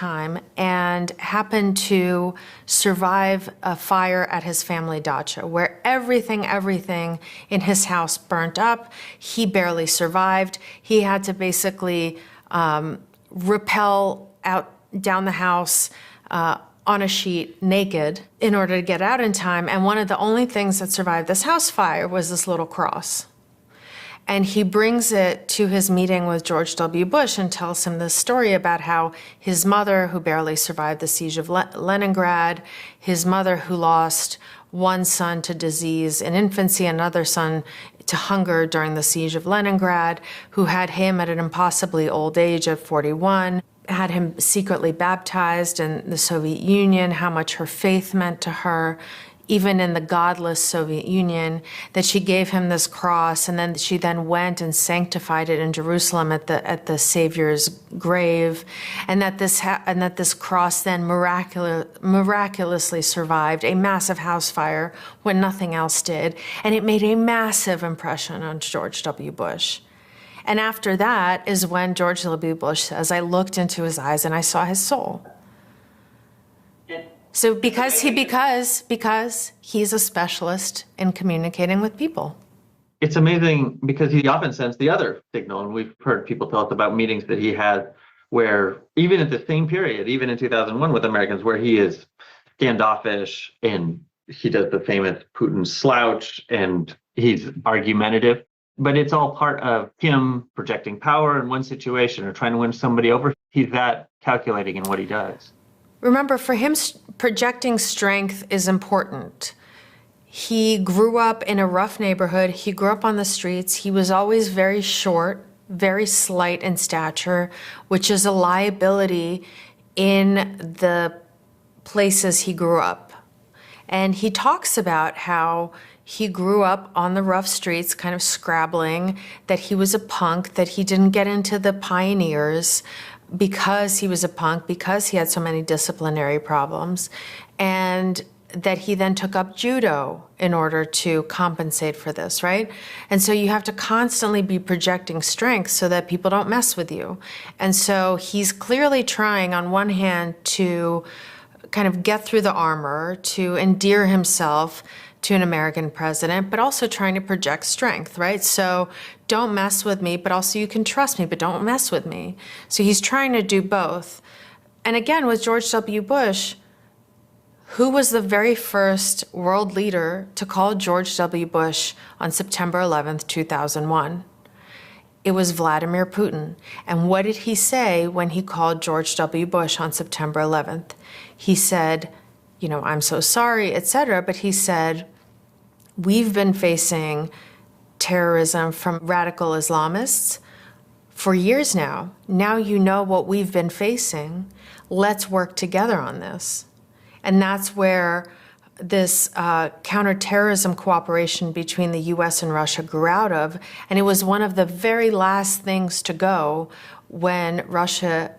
time and happened to survive a fire at his family dacha where everything in his house burnt up. He barely survived. He had to basically rappel out down the house on a sheet naked in order to get out in time. And one of the only things that survived this house fire was this little cross. And he brings it to his meeting with George W. Bush and tells him this story about how his mother, who barely survived the siege of Leningrad, his mother who lost one son to disease in infancy, another son to hunger during the siege of Leningrad, who had him at an impossibly old age of 41, had him secretly baptized in the Soviet Union, how much her faith meant to her, even in the godless Soviet Union, that she gave him this cross, and then she went and sanctified it in Jerusalem at the Savior's grave, and that this cross then miraculously survived a massive house fire when nothing else did, and it made a massive impression on George W. Bush. And after that is when George W. Bush says, "I looked into his eyes and I saw his soul." So because he's a specialist in communicating with people. It's amazing because he often sends the other signal, and we've heard people tell us about meetings that he had where even at the same period, even in 2001 with Americans, where he is standoffish and he does the famous Putin slouch and he's argumentative. But it's all part of him projecting power in one situation or trying to win somebody over. He's that calculating in what he does. Remember, for him, projecting strength is important. He grew up in a rough neighborhood. He grew up on the streets. He was always very short, very slight in stature, which is a liability in the places he grew up. And he talks about how he grew up on the rough streets, kind of scrabbling, that he was a punk, that he didn't get into the pioneers because he was a punk, because he had so many disciplinary problems, and that he then took up judo in order to compensate for this, right? And so you have to constantly be projecting strength so that people don't mess with you. And so he's clearly trying, on one hand, to kind of get through the armor, to endear himself to an American president, but also trying to project strength, right? So don't mess with me, but also you can trust me, but don't mess with me. So he's trying to do both. And again, with George W. Bush, who was the very first world leader to call George W. Bush on September 11th, 2001? It was Vladimir Putin. And what did he say when he called George W. Bush on September 11th? He said, you know, "I'm so sorry," etc. But he said, "We've been facing terrorism from radical Islamists for years now. Now you know what we've been facing. Let's work together on this." And that's where this counterterrorism cooperation between the US and Russia grew out of. And it was one of the very last things to go when Russia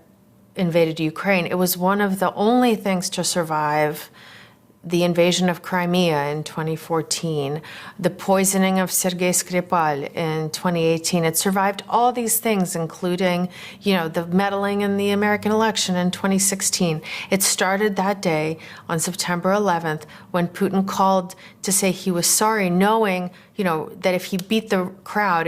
invaded Ukraine. It was one of the only things to survive the invasion of Crimea in 2014, the poisoning of Sergei Skripal in 2018. It survived all these things, including, you know, the meddling in the American election in 2016. It started that day on September 11th when Putin called to say he was sorry, knowing, you know, that if he beat the crowd,